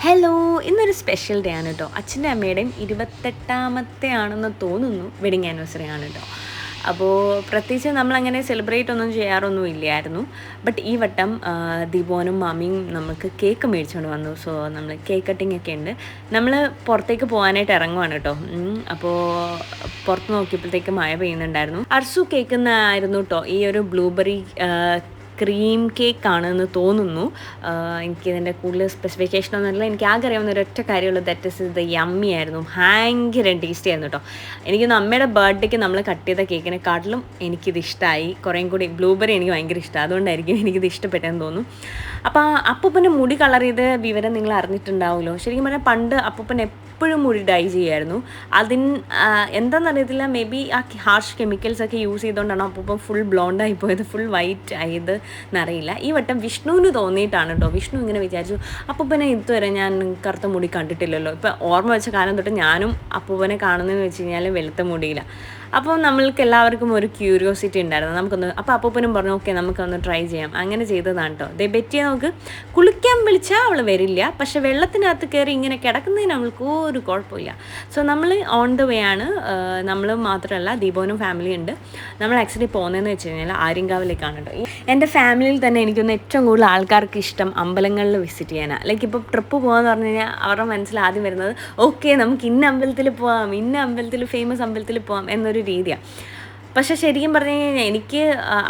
Hello, ഇന്നൊരു special day ആണ് കേട്ടോ. അച്ഛൻ്റെ അമ്മയുടെയും 28ാമത്തെ ആണെന്ന് തോന്നുന്നു വെഡിങ് ആനിവേഴ്സറി ആണ് കേട്ടോ. അപ്പോൾ പ്രത്യേകിച്ച് നമ്മളങ്ങനെ സെലിബ്രേറ്റ് ഒന്നും ചെയ്യാറൊന്നും ഇല്ലായിരുന്നു. ബട്ട് ഈ വട്ടം ദീപോനും മാമിയും നമുക്ക് കേക്ക് മേടിച്ചുകൊണ്ട് വന്നു. സോ നമ്മൾ കേക്ക് കട്ടിങ് ഒക്കെ ഉണ്ട്. നമ്മൾ പുറത്തേക്ക് പോകാനായിട്ട് ഇറങ്ങുവാണ് കേട്ടോ. അപ്പോൾ പുറത്ത് നോക്കിയപ്പോഴത്തേക്ക് മഴ പെയ്യുന്നുണ്ടായിരുന്നു. അർസു കേൾക്കുന്നതായിരുന്നു കേട്ടോ ഈ ഒരു ബ്ലൂബെറി ക്രീം കേക്കാണെന്ന് തോന്നുന്നു. എനിക്കിതിൻ്റെ കൂടുതൽ സ്പെസിഫിക്കേഷനൊന്നുമില്ല. എനിക്ക് ആകെ അറിയാവുന്ന ഒരൊറ്റ കാര്യമുള്ളൂ, ദാറ്റ് ഇസ് ഇത് യമ്മി ആയിരുന്നു. ഭയങ്കര ടേസ്റ്റി ആയിരുന്നു കേട്ടോ. എനിക്കൊന്ന് അമ്മയുടെ ബർത്ത്ഡേക്ക് നമ്മൾ കട്ട് ചെയ്ത കേക്കിനെക്കാട്ടിലും എനിക്കിത് ഇഷ്ടമായി. കുറേയും കൂടി ബ്ലൂബെറി എനിക്ക് ഭയങ്കര ഇഷ്ടമാണ്, അതുകൊണ്ടായിരിക്കും എനിക്കിത് ഇഷ്ടപ്പെട്ടെന്ന് തോന്നുന്നു. അപ്പോൾ അപ്പൂപ്പൻ്റെ മുടി കളർ ചെയ്ത് വിവരം നിങ്ങൾ അറിഞ്ഞിട്ടുണ്ടാവുമല്ലോ. ശരിക്കും പറഞ്ഞാൽ പണ്ട് അപ്പൂപ്പൻ എപ്പോഴും മുടി ഡൈ ചെയ്യായിരുന്നു. എന്താണെന്നറിയത്തില്ല, മേ ബി ആ ഹാർഷ് കെമിക്കൽസൊക്കെ യൂസ് ചെയ്തുകൊണ്ടാണ് അപ്പൂപ്പൻ ഫുൾ ബ്ലോണ്ടായി പോയത്, ഫുൾ വൈറ്റ് ആയത് എന്നറിയില്ല. ഈ വട്ടം വിഷ്ണുവിന് തോന്നിയിട്ടാണ് കേട്ടോ. വിഷ്ണു ഇങ്ങനെ വിചാരിച്ചു, അപ്പൂപ്പനെ ഇതുവരെ ഞാൻ കറുത്ത മുടി കണ്ടിട്ടില്ലല്ലോ. ഇപ്പം ഓർമ്മ വെച്ച കാലം തൊട്ട് ഞാനും അപ്പൂപ്പനെ കാണുന്നതെന്ന് വെച്ച് കഴിഞ്ഞാൽ വെളുത്ത മുടിയില്ല. അപ്പോൾ നമ്മൾക്ക് എല്ലാവർക്കും ഒരു ക്യൂരിയോസിറ്റി ഉണ്ടായിരുന്നു. അപ്പോൾ അപ്പൂപ്പനും പറഞ്ഞു, ഓക്കെ നമുക്കൊന്ന് ട്രൈ ചെയ്യാം. അങ്ങനെ ചെയ്തതാണ് കേട്ടോ. ദേ ബെറ്റിയെ നമുക്ക് കുളിക്കാൻ വിളിച്ചാൽ അവൾ വരില്ല, പക്ഷെ വെള്ളത്തിനകത്ത് കയറി ഇങ്ങനെ കിടക്കുന്നതിന് അവൾക്ക് ഒരു കുഴപ്പമില്ല. സോ നമ്മൾ ഓൺ ദ വേ ആണ്. നമ്മൾ മാത്രമല്ല, ദീപോനും ഫാമിലി ഉണ്ട്. നമ്മൾ ആക്ച്വലി പോകുന്നതെന്ന് വെച്ച് കഴിഞ്ഞാൽ ആര്യങ്കാവിലേക്കാണ് കേട്ടോ. എൻ്റെ ഫാമിലിയിൽ തന്നെ എനിക്കൊന്ന് ഏറ്റവും കൂടുതൽ ആൾക്കാർക്ക് ഇഷ്ടം അമ്പലങ്ങളിൽ വിസിറ്റ് ചെയ്യാനാണ്. ലൈക്ക് ഇപ്പോൾ ട്രിപ്പ് പോകാമെന്ന് പറഞ്ഞു കഴിഞ്ഞാൽ അവരുടെ മനസ്സിൽ ആദ്യം വരുന്നത്, ഓക്കെ നമുക്ക് ഇന്ന അമ്പലത്തിൽ പോകാം, ഇന്ന അമ്പലത്തിൽ ഫേമസ് അമ്പലത്തിൽ പോകാം എന്നൊരു രീതിയാണ്. പക്ഷേ ശരിക്കും പറഞ്ഞു കഴിഞ്ഞാൽ എനിക്ക്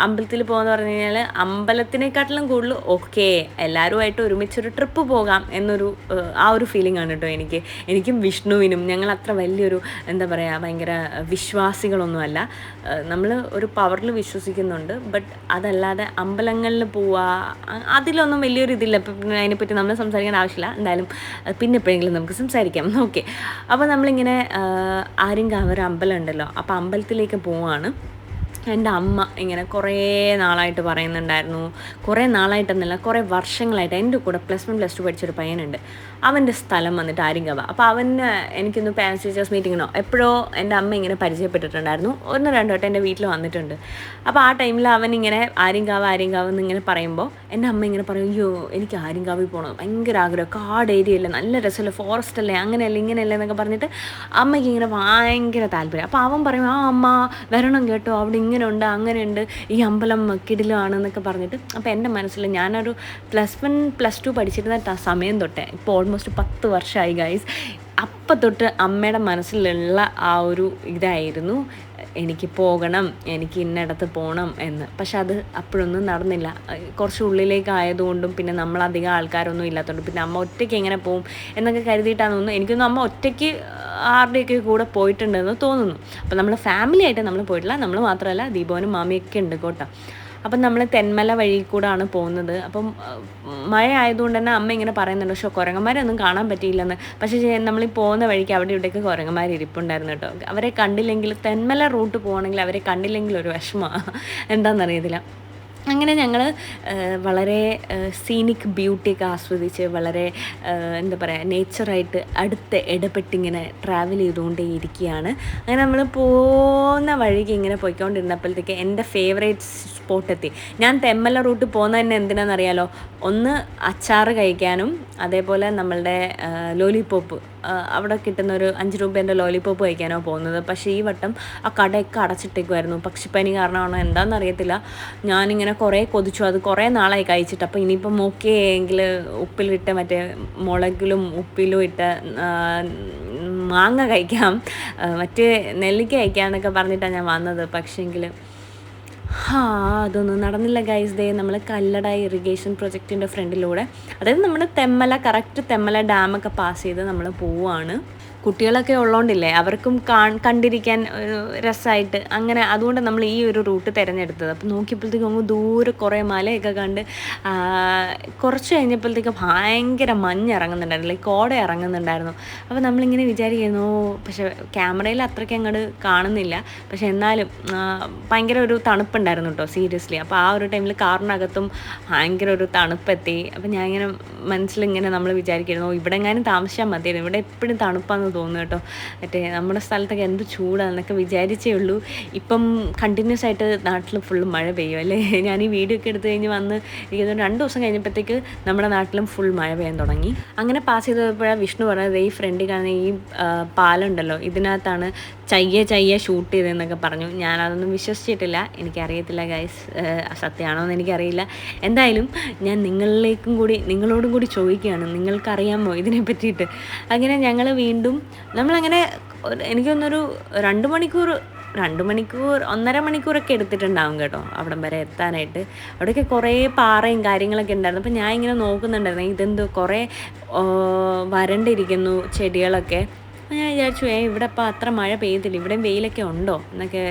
അമ്പലത്തിൽ പോകുമെന്ന് പറഞ്ഞു കഴിഞ്ഞാൽ അമ്പലത്തിനെക്കാട്ടിലും കൂടുതൽ ഓക്കെ എല്ലാവരുമായിട്ട് ഒരുമിച്ചൊരു ട്രിപ്പ് പോകാം എന്നൊരു ആ ഒരു ഫീലിംഗ് ആണ് കേട്ടോ എനിക്കും വിഷ്ണുവിനും. ഞങ്ങൾ അത്ര വലിയൊരു എന്താ പറയുക ഭയങ്കര വിശ്വാസികളൊന്നുമല്ല. നമ്മൾ ഒരു പവറിൽ വിശ്വസിക്കുന്നുണ്ട്. ബട്ട് അതല്ലാതെ അമ്പലങ്ങളിൽ പോവുക അതിലൊന്നും വലിയൊരു ഇതില്ല. ഇപ്പം അതിനെപ്പറ്റി നമ്മൾ സംസാരിക്കേണ്ട ആവശ്യമില്ല. എന്തായാലും പിന്നെ എപ്പോഴെങ്കിലും നമുക്ക് സംസാരിക്കാം. ഓക്കെ, അപ്പോൾ നമ്മളിങ്ങനെ ആര്യങ്കാവ് ഒരു അമ്പലം ഉണ്ടല്ലോ, അപ്പോൾ അമ്പലത്തിലേക്ക് പോവുകയാണ്. എൻ്റെ അമ്മ ഇങ്ങനെ കുറേ നാളായിട്ട് പറയുന്നുണ്ടായിരുന്നു. കുറേ നാളായിട്ടെന്നല്ല, കുറേ വർഷങ്ങളായിട്ട്. എൻ്റെ കൂടെ +1 +2 പഠിച്ചൊരു പയ്യനുണ്ട്. അവൻ്റെ സ്ഥലം വന്നിട്ട് ആര്യങ്കാവ്. അപ്പോൾ അവന് എനിക്കൊന്ന് പാരൻസ് ടീച്ചേഴ്സ് മീറ്റിങ്ങിനോ എപ്പോഴോ എൻ്റെ അമ്മ ഇങ്ങനെ പരിചയപ്പെട്ടിട്ടുണ്ടായിരുന്നു. 1-2 വട്ടം എൻ്റെ വീട്ടിൽ വന്നിട്ടുണ്ട്. അപ്പോൾ ആ ടൈമിൽ അവനിങ്ങനെ ആര്യങ്കാവ് എന്ന് ഇങ്ങനെ പറയുമ്പോൾ എൻ്റെ അമ്മ ഇങ്ങനെ പറയും, അയ്യോ എനിക്ക് ആര്യങ്കാവിൽ പോകണം, ഭയങ്കര ആഗ്രഹം, കാട് ഏരിയ അല്ലേ, നല്ല രസമല്ലേ, ഫോറസ്റ്റ് അല്ലേ, അങ്ങനെയല്ലേ ഇങ്ങനെയല്ലേ എന്നൊക്കെ പറഞ്ഞിട്ട് അമ്മയ്ക്ക് ഇങ്ങനെ ഭയങ്കര താല്പര്യം. അപ്പോൾ അവൻ പറയും, ആ അമ്മ വരണം കേട്ടോ, അവിടെ ഇങ്ങനെയുണ്ട് അങ്ങനെയുണ്ട്, ഈ അമ്പലം കിടിലമാണെന്നൊക്കെ പറഞ്ഞിട്ട്. അപ്പോൾ എൻ്റെ മനസ്സിൽ ഞാനൊരു +1 +2 പഠിച്ചിരുന്ന സമയം തൊട്ടേ ഇപ്പോൾ ഓൾമോസ്റ്റ് 10 വർഷമായി ഗൈസ്. അപ്പം തൊട്ട് അമ്മയുടെ മനസ്സിലുള്ള ആ ഒരു ഇതായിരുന്നു, എനിക്ക് പോകണം, എനിക്ക് ഇന്നിടത്ത് പോകണം എന്ന്. പക്ഷെ അത് അപ്പോഴൊന്നും നടന്നില്ല. കുറച്ച് ഉള്ളിലേക്ക് ആയതുകൊണ്ടും പിന്നെ നമ്മളധികം ആൾക്കാരൊന്നും ഇല്ലാത്തതുകൊണ്ട് പിന്നെ അമ്മ ഒറ്റയ്ക്ക് എങ്ങനെ പോവും എന്നൊക്കെ കരുതിയിട്ടാണ് തോന്നുന്നു. എനിക്കൊന്നും അമ്മ ഒറ്റയ്ക്ക് ആരുടെയൊക്കെ കൂടെ പോയിട്ടുണ്ടെന്ന് തോന്നുന്നു. അപ്പോൾ നമ്മൾ ഫാമിലി ആയിട്ട് നമ്മൾ പോയിട്ടില്ല. നമ്മൾ മാത്രമല്ല, ദീപോനും മാമിയൊക്കെ ഉണ്ട് കേട്ടോ. അപ്പം നമ്മൾ തെന്മല വഴി കൂടാണ് പോകുന്നത്. അപ്പം മഴ ആയതുകൊണ്ട് തന്നെ അമ്മ ഇങ്ങനെ പറയുന്നുണ്ട്, പക്ഷേ കുരങ്ങന്മാരൊന്നും കാണാൻ പറ്റിയില്ലെന്ന്. പക്ഷേ നമ്മളീ പോകുന്ന വഴിക്ക് അവിടെ ഇവിടെയൊക്കെ കുരങ്ങന്മാർ ഇരിപ്പുണ്ടായിരുന്നു കേട്ടോ. അവരെ കണ്ടില്ലെങ്കിൽ, തെന്മല റൂട്ട് പോകണമെങ്കിൽ അവരെ കണ്ടില്ലെങ്കിൽ ഒരു വിഷമമാണ്, എന്താണെന്നറിയത്തില്ല. അങ്ങനെ ഞങ്ങൾ വളരെ സീനിക് ബ്യൂട്ടിയൊക്കെ ആസ്വദിച്ച് വളരെ എന്താ പറയുക നേച്ചറായിട്ട് അടുത്ത് ഇടപെട്ടിങ്ങനെ ട്രാവൽ ചെയ്തുകൊണ്ടേ ഇരിക്കുകയാണ്. അങ്ങനെ നമ്മൾ പോകുന്ന വഴിക്ക് ഇങ്ങനെ പോയിക്കൊണ്ടിരുന്നപ്പോഴത്തേക്ക് എൻ്റെ ഫേവറേറ്റ് സ്പോട്ടെത്തി. ഞാൻ തെന്മല റൂട്ട് പോകുന്നത് തന്നെ എന്തിനാണെന്നറിയാലോ, ഒന്ന് അച്ചാറ് കഴിക്കാനും അതേപോലെ നമ്മളുടെ ലോലിപോപ്പ്, അവിടെ കിട്ടുന്ന ഒരു 5 രൂപേൻ്റെ ലോലിപോപ്പ് കഴിക്കാനോ പോകുന്നത്. പക്ഷേ ഈ വട്ടം ആ കടയൊക്കെ അടച്ചിട്ടേക്കുമായിരുന്നു. പക്ഷിപ്പനി കാരണമാണോ എന്താണെന്നറിയത്തില്ല. ഞാനിങ്ങനെ കുറേ കൊതിച്ചു, അത് കുറേ നാളായി കഴിച്ചിട്ട്. അപ്പോൾ ഇനിയിപ്പം ഓക്കെ എങ്കിൽ ഉപ്പിലിട്ട് മറ്റേ മുളകിലും ഉപ്പിലും ഇട്ട് മാങ്ങ കഴിക്കാം, മറ്റേ നെല്ലിക്ക കഴിക്കാമെന്നൊക്കെ പറഞ്ഞിട്ടാണ് ഞാൻ വന്നത്. പക്ഷേങ്കിൽ അതൊന്നും നടന്നില്ല ഗൈസ്. ദേ നമ്മൾ കല്ലട ഇറിഗേഷൻ പ്രൊജക്റ്റിൻ്റെ ഫ്രണ്ടിലൂടെ, അതായത് നമ്മുടെ കറക്റ്റ് തെന്മല ഡാമൊക്കെ പാസ് ചെയ്ത് നമ്മൾ പോവുകയാണ്. കുട്ടികളൊക്കെ ഉള്ളതുകൊണ്ടില്ലേ അവർക്കും കണ്ടിരിക്കാൻ രസമായിട്ട് അങ്ങനെ, അതുകൊണ്ട് നമ്മൾ ഈ ഒരു റൂട്ട് തിരഞ്ഞെടുത്തത്. അപ്പോൾ നോക്കിയപ്പോഴത്തേക്കും അങ്ങ് ദൂരെ കുറേ മലയൊക്കെ കണ്ട് കുറച്ച് കഴിഞ്ഞപ്പോഴത്തേക്ക് ഭയങ്കര മഞ്ഞ് ഇറങ്ങുന്നുണ്ടായിരുന്നു, ലൈക്ക് കോട ഇറങ്ങുന്നുണ്ടായിരുന്നു. അപ്പോൾ നമ്മളിങ്ങനെ വിചാരിക്കുന്നു, പക്ഷേ ക്യാമറയിൽ അത്രയ്ക്ക് അങ്ങോട്ട് കാണുന്നില്ല, പക്ഷേ എന്നാലും ഭയങ്കര ഒരു തണുപ്പുണ്ടായിരുന്നു കേട്ടോ, സീരിയസ്ലി. അപ്പോൾ ആ ഒരു ടൈമിൽ കാറിനകത്തും ഭയങ്കര ഒരു തണുപ്പെത്തി. അപ്പോൾ ഞാനിങ്ങനെ മനസ്സിലിങ്ങനെ നമ്മൾ വിചാരിക്കുന്നു, ഇവിടെ എങ്ങാനും താമസിച്ചാൽ മതിയായിരുന്നു, ഇവിടെ എപ്പോഴും തണുപ്പാന്ന് തോന്നുന്നു കേട്ടോ. മറ്റേ നമ്മുടെ സ്ഥലത്തൊക്കെ എന്ത് ചൂടാണെന്നൊക്കെ വിചാരിച്ചേ ഉള്ളൂ. ഇപ്പം കണ്ടിന്യൂസ് ആയിട്ട് നാട്ടിൽ ഫുള്ള് മഴ പെയ്യും അല്ലേ. ഞാൻ ഈ വീഡിയോ ഒക്കെ എടുത്ത് കഴിഞ്ഞ് വന്ന് എനിക്ക് 2 ദിവസം കഴിഞ്ഞപ്പോഴത്തേക്ക് നമ്മുടെ നാട്ടിലും ഫുൾ മഴ പെയ്യാൻ തുടങ്ങി. അങ്ങനെ പാസ് ചെയ്തപ്പോഴാണ് വിഷ്ണു പറഞ്ഞത് ഈ ഫ്രണ്ടിൽ കാണുന്ന ഈ പാലുണ്ടല്ലോ ഇതിനകത്താണ് ചയ്യ ഷൂട്ട് ചെയ്തതെന്നൊക്കെ പറഞ്ഞു. ഞാനതൊന്നും വിശ്വസിച്ചിട്ടില്ല. എനിക്കറിയത്തില്ല ഗൈസ്, സത്യമാണോ എന്ന് എനിക്കറിയില്ല. എന്തായാലും ഞാൻ നിങ്ങളോടും കൂടി ചോദിക്കുകയാണ്, നിങ്ങൾക്കറിയാമോ ഇതിനെ പറ്റിയിട്ട്? അങ്ങനെ ഞങ്ങൾ വീണ്ടും നമ്മളങ്ങനെ എനിക്കൊന്നൊരു 2 മണിക്കൂർ 1.5 മണിക്കൂറൊക്കെ എടുത്തിട്ടുണ്ടാവും കേട്ടോ അവിടം വരെ എത്താനായിട്ട്. അവിടെയൊക്കെ കുറേ പാറയും കാര്യങ്ങളൊക്കെ ഉണ്ടായിരുന്നു. അപ്പോൾ ഞാൻ ഇങ്ങനെ നോക്കുന്നുണ്ടായിരുന്നു, ഇതെന്തോ കുറേ വരണ്ടിരിക്കുന്നു ചെടികളൊക്കെ. ഞാൻ വിചാരിച്ചു ഇവിടെ ഇപ്പോൾ അത്ര മഴ പെയ്തില്ല, ഇവിടെയും വെയിലൊക്കെ ഉണ്ടോ എന്നൊക്കെ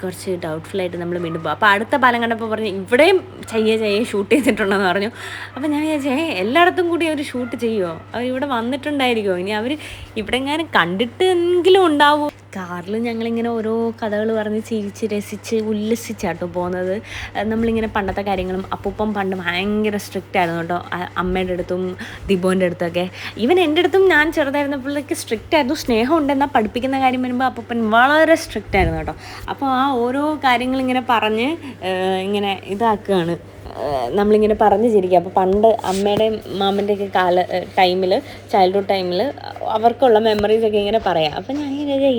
കുറച്ച് ഡൗട്ട്ഫുള്ളായിട്ട് നമ്മൾ വീണ്ടും പോകും. അപ്പോൾ അടുത്ത പാലം കണ്ടപ്പോൾ പറഞ്ഞു ഇവിടെയും ചയ്യ ഷൂട്ട് ചെയ്തിട്ടുണ്ടെന്ന് പറഞ്ഞു. അപ്പോൾ ഞാൻ വിചാരിച്ചു എല്ലായിടത്തും കൂടി അവർ ഷൂട്ട് ചെയ്യുമോ, അവർ ഇവിടെ വന്നിട്ടുണ്ടായിരിക്കുമോ, ഇനി അവർ ഇവിടെ എങ്ങാനും കണ്ടിട്ടെങ്കിലും ഉണ്ടാവുമോ. കാറിൽ ഞങ്ങളിങ്ങനെ ഓരോ കഥകൾ പറഞ്ഞ് ചിരിച്ച് രസിച്ച് ഉല്ലസിച്ചാട്ടോ പോകുന്നത്. നമ്മളിങ്ങനെ പണ്ടത്തെ കാര്യങ്ങളും അപ്പൂപ്പം പണ്ട് ഭയങ്കര സ്ട്രിക്റ്റ് ആയിരുന്നു കേട്ടോ, അമ്മയുടെ അടുത്തും ദിബോൻ്റെ അടുത്തൊക്കെ. ഈവൻ എൻ്റെ അടുത്തും ഞാൻ ചെറുതായിരുന്നപ്പോഴേക്ക് സ്ട്രിക്റ്റ് ആയിരുന്നു. സ്നേഹം ഉണ്ടെന്നാൽ പഠിപ്പിക്കുന്ന കാര്യം വരുമ്പോൾ അപ്പൂപ്പൻ വളരെ സ്ട്രിക്റ്റ് ആയിരുന്നു കേട്ടോ. അപ്പോൾ ആ ഓരോ കാര്യങ്ങളിങ്ങനെ പറഞ്ഞ് ഇങ്ങനെ ഇതാക്കുകയാണ്, നമ്മളിങ്ങനെ പറഞ്ഞ് ചിരിക്കുക. അപ്പോൾ പണ്ട് അമ്മയുടെയും മാമൻ്റെയൊക്കെ ചൈൽഡ്ഹുഡ് ടൈമിൽ അവർക്കുള്ള മെമ്മറീസൊക്കെ ഇങ്ങനെ പറയാം. അപ്പം ഞാൻ ഇങ്ങനെ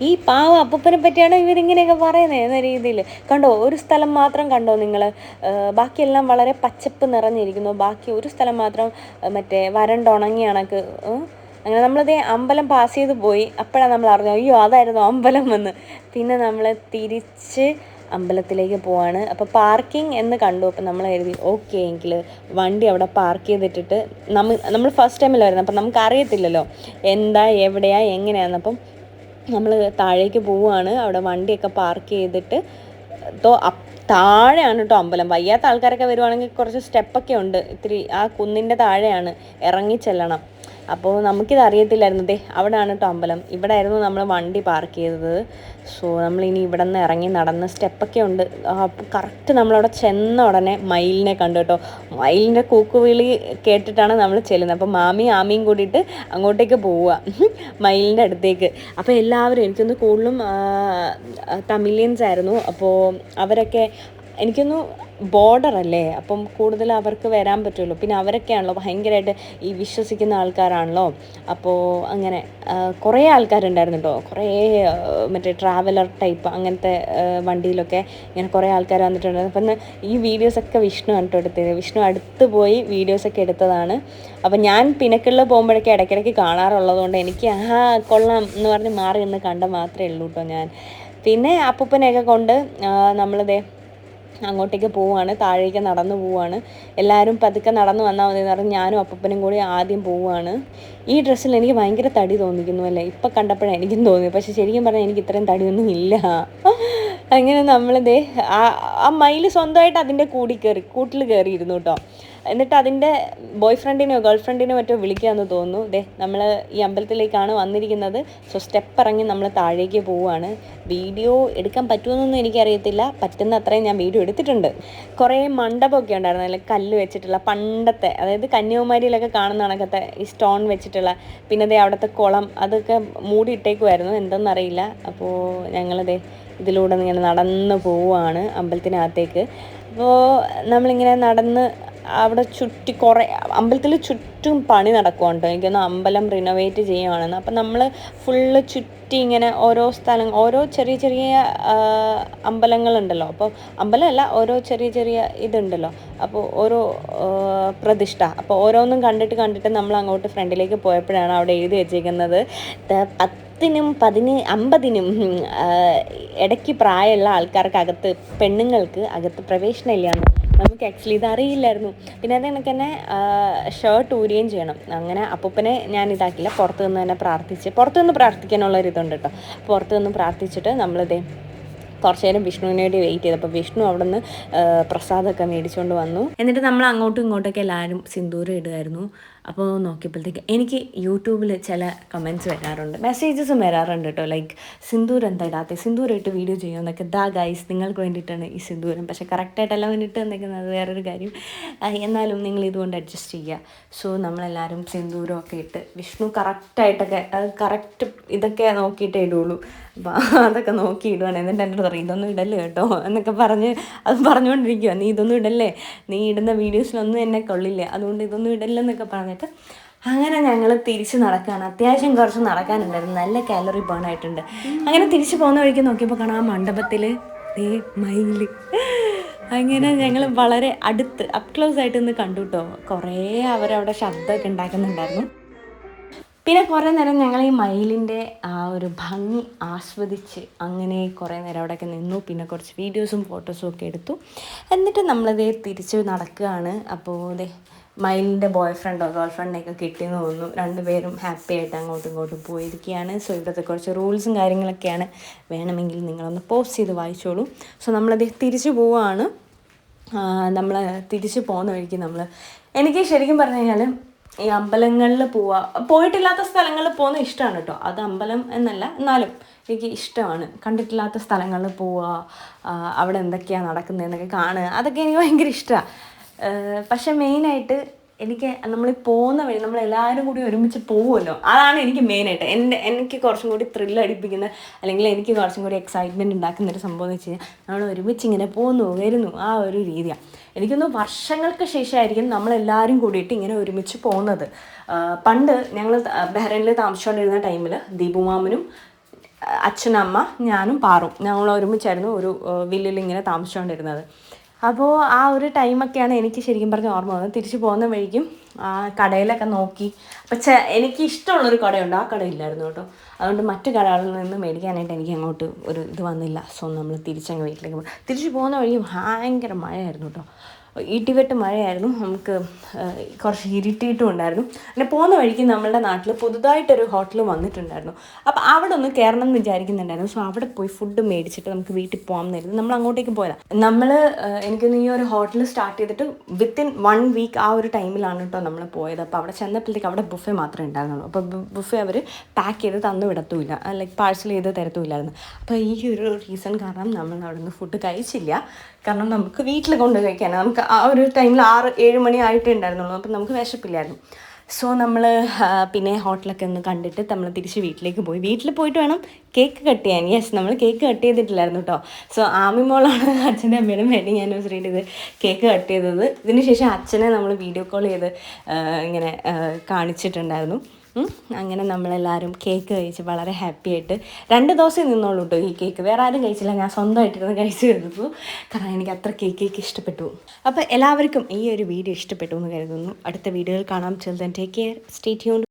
ഈ പാവ അപ്പൂപ്പനെ പറ്റിയാണ് ഇവരിങ്ങനെയൊക്കെ പറയുന്നത് എന്ന രീതിയിൽ. കണ്ടോ ഒരു സ്ഥലം മാത്രം കണ്ടോ നിങ്ങൾ, ബാക്കിയെല്ലാം വളരെ പച്ചപ്പ് നിറഞ്ഞിരിക്കുന്നു, ബാക്കി ഒരു സ്ഥലം മാത്രം മറ്റേ വരണ്ടുണങ്ങിയ കണക്ക്. അങ്ങനെ നമ്മളതേ അമ്പലം പാസ് ചെയ്ത് പോയി. അപ്പോഴാണ് നമ്മൾ അറിഞ്ഞു അയ്യോ അതായിരുന്നു അമ്പലം എന്ന്. പിന്നെ നമ്മൾ തിരിച്ച് അമ്പലത്തിലേക്ക് പോവാണ്. അപ്പോൾ പാർക്കിംഗ് എന്ന് കണ്ടു. അപ്പം നമ്മൾ എഴുതി ഓക്കെ എങ്കിൽ വണ്ടി അവിടെ പാർക്ക് ചെയ്തിട്ടിട്ട് നമ്മൾ ഫസ്റ്റ് ടൈമിൽ വരുന്നത്, അപ്പം നമുക്ക് അറിയത്തില്ലല്ലോ എന്താ എവിടെയാ എങ്ങനെയാണെന്ന്. അപ്പം നമ്മൾ താഴേക്ക് പോവുകയാണ്. അവിടെ വണ്ടിയൊക്കെ പാർക്ക് ചെയ്തിട്ട് താഴെയാണ് കേട്ടോ അമ്പലം. വയ്യാത്ത ആൾക്കാരൊക്കെ വരുവാണെങ്കിൽ കുറച്ച് സ്റ്റെപ്പൊക്കെ ഉണ്ട്, ഇത്തിരി ആ കുന്നിൻ്റെ താഴെയാണ്, ഇറങ്ങി ചെല്ലണം. അപ്പോൾ നമുക്കിത് അറിയത്തില്ലായിരുന്നു. അവിടെയാണ് കേട്ടോ അമ്പലം. ഇവിടെ ആയിരുന്നു നമ്മൾ വണ്ടി പാർക്ക് ചെയ്തത്. സോ നമ്മളിനി ഇവിടെ നിന്ന് ഇറങ്ങി നടന്ന് സ്റ്റെപ്പൊക്കെ ഉണ്ട്. അപ്പോൾ കറക്റ്റ് നമ്മളവിടെ ചെന്ന ഉടനെ മയിലിനെ കണ്ടു കേട്ടോ. മയിലിൻ്റെ കൂക്കുവിളി കേട്ടിട്ടാണ് നമ്മൾ ചെല്ലുന്നത്. അപ്പോൾ ആമിയും കൂടിയിട്ട് അങ്ങോട്ടേക്ക് പോവുക മയിലിൻ്റെ അടുത്തേക്ക്. അപ്പോൾ എല്ലാവരും എനിക്കൊന്ന് കൂടുതലും തമിഴിയൻസ് ആയിരുന്നു. അപ്പോൾ അവരൊക്കെ എനിക്കൊന്ന് ബോർഡർ അല്ലേ, അപ്പം കൂടുതൽ അവർക്ക് വരാൻ പറ്റുമല്ലോ. പിന്നെ അവരൊക്കെയാണല്ലോ ഭയങ്കരമായിട്ട് ഈ വിശ്വസിക്കുന്ന ആൾക്കാരാണല്ലോ. അപ്പോൾ അങ്ങനെ കുറേ ആൾക്കാരുണ്ടായിരുന്നു കേട്ടോ. കുറേ മറ്റേ ട്രാവലർ ടൈപ്പ് അങ്ങനത്തെ വണ്ടിയിലൊക്കെ ഇങ്ങനെ കുറേ ആൾക്കാർ വന്നിട്ടുണ്ടായിരുന്നു. അപ്പം ഈ വീഡിയോസൊക്കെ വിഷ്ണു കണ്ടു എടുത്തത്. വിഷ്ണു അടുത്ത് പോയി വീഡിയോസൊക്കെ എടുത്തതാണ്. അപ്പം ഞാൻ പിനക്കിളിൽ പോകുമ്പോഴൊക്കെ ഇടയ്ക്കിടയ്ക്ക് കാണാറുള്ളതുകൊണ്ട് എനിക്ക് കൊള്ളാം എന്ന് പറഞ്ഞ് മാറി നിന്ന് കണ്ട മാത്രമേ ഉള്ളൂ കേട്ടോ ഞാൻ. പിന്നെ അപ്പൂപ്പനെയൊക്കെ കൊണ്ട് നമ്മളിതേ അങ്ങോട്ടേക്ക് പോവുകയാണ്, താഴേക്ക് നടന്നു പോവുകയാണ്. എല്ലാവരും പതുക്കെ നടന്നു വന്നാൽ മതി എന്ന് പറഞ്ഞ് ഞാനും അപ്പൂപ്പനും കൂടി ആദ്യം പോവുകയാണ്. ഈ ഡ്രസ്സിൽ എനിക്ക് ഭയങ്കര തടി തോന്നിക്കുന്നു അല്ലേ, ഇപ്പം കണ്ടപ്പോഴാണ് എനിക്കും തോന്നി. പക്ഷെ ശരിക്കും പറഞ്ഞാൽ എനിക്ക് ഇത്രയും തടിയൊന്നും ഇല്ല. അങ്ങനെ നമ്മളിതേ ആ മയിൽ സ്വന്തമായിട്ട് അതിൻ്റെ കൂട്ടിൽ കയറിയിരുന്നു കേട്ടോ. എന്നിട്ട് അതിൻ്റെ ബോയ് ഫ്രണ്ടിനെയോ ഗേൾ ഫ്രണ്ടിനെയോ മറ്റോ വിളിക്കാമെന്ന് തോന്നുന്നു. നമ്മൾ ഈ അമ്പലത്തിലേക്കാണ് വന്നിരിക്കുന്നത്. സോ സ്റ്റെപ്പ് ഇറങ്ങി നമ്മൾ താഴേക്ക് പോവുകയാണ്. വീഡിയോ എടുക്കാൻ പറ്റുമെന്നൊന്നും എനിക്കറിയത്തില്ല, പറ്റുന്ന അത്രയും ഞാൻ വീഡിയോ എടുത്തിട്ടുണ്ട്. കുറേ മണ്ഡപമൊക്കെ ഉണ്ടായിരുന്നു, അല്ലെങ്കിൽ കല്ല് വെച്ചിട്ടുള്ള പണ്ടത്തെ, അതായത് കന്യാകുമാരിയിലൊക്കെ കാണുന്ന കണക്കത്തെ ഈ സ്റ്റോൺ വെച്ചിട്ടുള്ള. പിന്നെ അവിടുത്തെ കുളം അതൊക്കെ മൂടിയിട്ടേക്കുമായിരുന്നു, എന്തെന്നറിയില്ല. അപ്പോൾ ഞങ്ങളിതേ ഇതിലൂടെ ഇങ്ങനെ നടന്ന് പോവുകയാണ് അമ്പലത്തിനകത്തേക്ക്. അപ്പോൾ നമ്മളിങ്ങനെ നടന്ന് അവിടെ കുറേ അമ്പലത്തിൽ ചുറ്റും പണി നടക്കുന്നുണ്ട്. എനിക്കൊന്ന് അമ്പലം റിനോവേറ്റ് ചെയ്യുകയാണെന്ന്. അപ്പം നമ്മൾ ഫുള്ള് ചുറ്റി ഇങ്ങനെ ഓരോ ഓരോ ചെറിയ അമ്പലങ്ങളുണ്ടല്ലോ. അപ്പോൾ അമ്പലമല്ല, ഓരോ ചെറിയ ഇതുണ്ടല്ലോ. അപ്പോൾ ഓരോ പ്രതിഷ്ഠ. അപ്പോൾ ഓരോന്നും കണ്ടിട്ട് നമ്മൾ അങ്ങോട്ട് ഫ്രണ്ടിലേക്ക് പോയപ്പോഴാണ് അവിടെ എഴുതി വെച്ചേക്കുന്നത് 10നും 50നും ഇടയ്ക്ക് പ്രായമുള്ള ആൾക്കാർക്ക് പെണ്ണുങ്ങൾക്ക് അകത്ത് പ്രവേശനമില്ലാന്ന്. നമുക്ക് ആക്ച്വലി ഇത് അറിയില്ലായിരുന്നു. പിന്നെ അത് കണക്ക് തന്നെ ഷർട്ട് ഊരുകയും ചെയ്യണം. അങ്ങനെ അപ്പൂപ്പനെ ഞാൻ ഇതാക്കില്ല, പുറത്തു നിന്ന് പ്രാർത്ഥിക്കാനുള്ളൊരിതുണ്ട് കേട്ടോ. പുറത്തു നിന്ന് പ്രാർത്ഥിച്ചിട്ട് നമ്മളിതേ കുറച്ച് നേരം വിഷ്ണുവിന് വേണ്ടി വെയിറ്റ് ചെയ്തു. അപ്പോൾ വിഷ്ണു അവിടെ നിന്ന് പ്രസാദമൊക്കെ മേടിച്ചുകൊണ്ട് വന്നു. എന്നിട്ട് നമ്മൾ അങ്ങോട്ടും ഇങ്ങോട്ടൊക്കെ എല്ലാവരും സിന്ദൂരം ഇടുമായിരുന്നു. അപ്പോൾ നോക്കിയപ്പോഴത്തേക്ക് എനിക്ക് യൂട്യൂബിൽ ചില കമൻറ്റ്സ് വരാറുണ്ട്, മെസ്സേജസും വരാറുണ്ട് കേട്ടോ. ലൈക്ക് സിന്ദൂരം എന്താ ഇടാത്തെ, സിന്ദൂരം ഇട്ട് വീഡിയോ ചെയ്യുമെന്നൊക്കെ. ഗൈസ് നിങ്ങൾക്ക് വേണ്ടിയിട്ടാണ് ഈ സിന്ദൂരം, പക്ഷേ കറക്റ്റായിട്ടല്ല വേണ്ടിയിട്ട് തന്നേക്കുന്നത്, വേറൊരു കാര്യം. എന്നാലും നിങ്ങൾ ഇതുകൊണ്ട് അഡ്ജസ്റ്റ് ചെയ്യുക. സോ നമ്മളെല്ലാവരും സിന്ദൂരമൊക്കെ ഇട്ട്, വിഷ്ണു കറക്റ്റായിട്ടൊക്കെ കറക്റ്റ് ഇതൊക്കെ നോക്കിയിട്ടേ ഇടുള്ളൂ. അപ്പോൾ അതൊക്കെ നോക്കി ഇടുവാണ്. എന്നിട്ട് എൻ്റെ പറയും ഇതൊന്നും ഇടല്ലേ കേട്ടോ എന്നൊക്കെ അത് പറഞ്ഞുകൊണ്ടിരിക്കുക. നീ ഇതൊന്നും ഇടല്ലേ, നീ ഇടുന്ന വീഡിയോസിലൊന്നും എന്നെ കൊള്ളില്ല, അതുകൊണ്ട് ഇതൊന്നും ഇടല്ലെന്നൊക്കെ പറഞ്ഞിട്ട് അങ്ങനെ ഞങ്ങൾ തിരിച്ച് നടക്കുകയാണ്. അത്യാവശ്യം കുറച്ച് നടക്കാനുണ്ടായിരുന്നു, നല്ല കാലറി ബേൺ ആയിട്ടുണ്ട്. അങ്ങനെ തിരിച്ച് പോകുന്ന വഴിക്ക് നോക്കിയപ്പോൾ കാണാം ആ മണ്ഡപത്തിൽ മയിൽ. അങ്ങനെ ഞങ്ങൾ വളരെ അടുത്ത് അപ്പ് ക്ലോസ് ആയിട്ട് നിന്ന് കണ്ടു കേട്ടോ. കുറേ അവരവിടെ ശബ്ദമൊക്കെ ഉണ്ടാക്കുന്നുണ്ടായിരുന്നു. പിന്നെ കുറേ നേരം ഞങ്ങൾ ഈ മയിലിൻ്റെ ആ ഒരു ഭംഗി ആസ്വദിച്ച് അങ്ങനെ കുറേ നേരം അവിടെയൊക്കെ നിന്നു. പിന്നെ കുറച്ച് വീഡിയോസും ഫോട്ടോസും ഒക്കെ എടുത്തു. എന്നിട്ട് നമ്മളതേ തിരിച്ച് നടക്കുകയാണ്. അപ്പോൾ അതെ മയിലിൻ്റെ ബോയ് ഫ്രണ്ടോ ഗേൾ ഫ്രണ്ടിനെയൊക്കെ കിട്ടിയെന്ന് തോന്നുന്നു. രണ്ടുപേരും ഹാപ്പി ആയിട്ട് അങ്ങോട്ടും ഇങ്ങോട്ടും പോയിരിക്കുകയാണ്. സോ ഇവിടുത്തെ കുറച്ച് റൂൾസും കാര്യങ്ങളൊക്കെയാണ്, വേണമെങ്കിൽ നിങ്ങളൊന്ന് പോസ്റ്റ് ചെയ്ത് വായിച്ചോളൂ. സോ നമ്മളത് തിരിച്ചു പോവുകയാണ്. നമ്മൾ തിരിച്ച് പോകുന്ന വഴിക്ക് എനിക്ക് ശരിക്കും പറഞ്ഞു കഴിഞ്ഞാൽ ഈ അമ്പലങ്ങളിൽ പോയിട്ടില്ലാത്ത സ്ഥലങ്ങളിൽ പോകുന്നത് ഇഷ്ടമാണ് കേട്ടോ. അത് അമ്പലം എന്നല്ല, എന്നാലും എനിക്ക് ഇഷ്ടമാണ്. കണ്ടിട്ടില്ലാത്ത സ്ഥലങ്ങളിൽ പോവുക, അവിടെ എന്തൊക്കെയാണ് നടക്കുന്നതെന്നൊക്കെ കാണുക, അതൊക്കെ എനിക്ക് ഭയങ്കര ഇഷ്ടമാണ്. പക്ഷെ മെയിനായിട്ട് എനിക്ക് നമ്മൾ പോകുന്ന വഴി നമ്മളെല്ലാവരും കൂടി ഒരുമിച്ച് പോകുമല്ലോ, അതാണ് എനിക്ക് മെയിനായിട്ട് എനിക്ക് കുറച്ചും കൂടി ത്രില്ലടിപ്പിക്കുന്ന, അല്ലെങ്കിൽ എനിക്ക് കുറച്ചും കൂടി എക്സൈറ്റ്മെൻറ്റ് ഉണ്ടാക്കുന്നൊരു സംഭവം എന്ന് വെച്ച് കഴിഞ്ഞാൽ നമ്മൾ ഒരുമിച്ച് ഇങ്ങനെ വരുന്നു ആ ഒരു രീതിയാണ്. എനിക്കൊന്ന് വർഷങ്ങൾക്ക് ശേഷമായിരിക്കും നമ്മളെല്ലാവരും കൂടിയിട്ട് ഇങ്ങനെ ഒരുമിച്ച് പോകുന്നത്. പണ്ട് ഞങ്ങൾ ബഹ്റൈനിൽ താമസിച്ചുകൊണ്ടിരുന്ന ടൈമിൽ ദീപുമാമനും അച്ഛനമ്മ ഞാനും പാറും ഞങ്ങൾ ഒരുമിച്ചായിരുന്നു ഒരു വില്ലിൽ ഇങ്ങനെ താമസിച്ചുകൊണ്ടിരുന്നത്. അപ്പോൾ ആ ഒരു ടൈമൊക്കെയാണ് എനിക്ക് ശരിക്കും പറഞ്ഞ ഓർമ്മ വന്നത്. തിരിച്ച് പോകുന്ന വഴിക്കും കടയിലൊക്കെ നോക്കി. അപ്പം എനിക്ക് ഇഷ്ടമുള്ളൊരു കടയുണ്ട്, ആ കടയില്ലായിരുന്നു കേട്ടോ. അതുകൊണ്ട് മറ്റു കടകളിൽ നിന്ന് മേടിക്കാനായിട്ട് എനിക്ക് അങ്ങോട്ട് ഒരു ഇത് വന്നില്ല. സോ നമ്മൾ തിരിച്ചങ്ങ് വീട്ടിലേക്ക് പോകും. തിരിച്ച് പോകുന്ന വഴി ഭയങ്കര മഴയായിരുന്നു കേട്ടോ, ഇടിവെട്ട് മഴയായിരുന്നു. നമുക്ക് കുറച്ച് ഇരിറ്റേറ്റും ഉണ്ടായിരുന്നു. പിന്നെ പോകുന്ന വഴിക്ക് നമ്മളുടെ നാട്ടിൽ പുതുതായിട്ടൊരു ഹോട്ടൽ വന്നിട്ടുണ്ടായിരുന്നു. അപ്പോൾ അവിടെ ഒന്ന് കയറണം എന്ന് വിചാരിക്കുന്നുണ്ടായിരുന്നു. സോ അവിടെ പോയി ഫുഡ് മേടിച്ചിട്ട് നമുക്ക് വീട്ടിൽ പോകാം എന്നായിരുന്നു നമ്മൾ അങ്ങോട്ടേക്ക് പോയതാണ്. എനിക്കൊന്ന് ഈ ഒരു ഹോട്ടൽ സ്റ്റാർട്ട് ചെയ്തിട്ട് വിത്തിൻ 1 വീക്ക് ആ ഒരു ടൈമിലാണ് കേട്ടോ നമ്മൾ പോയത്. അപ്പോൾ അവിടെ ചെന്നപ്പോഴത്തേക്ക് അവിടെ ബുഫേ മാത്രമേ ഉണ്ടായിരുന്നുള്ളൂ. അപ്പോൾ ബുഫേ അവർ പാക്ക് ചെയ്ത് തന്നു വിടത്തുമില്ല, ലൈക്ക് പാഴ്സൽ ചെയ്ത് തരത്തുമില്ലായിരുന്നു. അപ്പോൾ ഈ ഒരു റീസൺ കാരണം നമ്മൾ അവിടെ നിന്ന് ഫുഡ് കഴിച്ചില്ല. കാരണം നമുക്ക് വീട്ടിൽ കൊണ്ട് കഴിക്കാനാണ്. നമുക്ക് ആ ഒരു ടൈമിൽ 6-7 മണി ആയിട്ടേ ഉണ്ടായിരുന്നുള്ളൂ. അപ്പം നമുക്ക് വിശപ്പില്ലായിരുന്നു. സോ നമ്മൾ പിന്നെ ഹോട്ടലൊക്കെ ഒന്ന് കണ്ടിട്ട് നമ്മൾ തിരിച്ച് വീട്ടിലേക്ക് പോയി. വീട്ടിൽ പോയിട്ട് വേണം കേക്ക് കട്ട് ചെയ്യാൻ. നമ്മൾ കേക്ക് കട്ട് ചെയ്തിട്ടില്ലായിരുന്നു കേട്ടോ. സോ ആമിമോളാണ് അച്ഛൻ്റെ അമ്മയുടെ വെഡിങ് ആനിവേഴ്സറിയുടെ ഇത് കേക്ക് കട്ട് ചെയ്തത്. ഇതിന് ശേഷം അച്ഛനെ നമ്മൾ വീഡിയോ കോൾ ചെയ്ത് ഇങ്ങനെ കാണിച്ചിട്ടുണ്ടായിരുന്നു. അങ്ങനെ നമ്മളെല്ലാവരും കേക്ക് കഴിച്ച് വളരെ ഹാപ്പി ആയിട്ട് 2 ദിവസം നിന്നോളൂ കേട്ടോ ഈ കേക്ക്. വേറെ ആരും കഴിച്ചില്ല, ഞാൻ സ്വന്തമായിട്ടിരുന്ന് കഴിച്ച് കരുതുന്നു. കാരണം എനിക്ക് അത്ര കേക്ക് ഇഷ്ടപ്പെട്ടു. അപ്പോൾ എല്ലാവർക്കും ഈ ഒരു വീഡിയോ ഇഷ്ടപ്പെട്ടു എന്ന് കരുതുന്നു. അടുത്ത വീഡിയോയിൽ കാണാം. Till then, take care, stay tuned.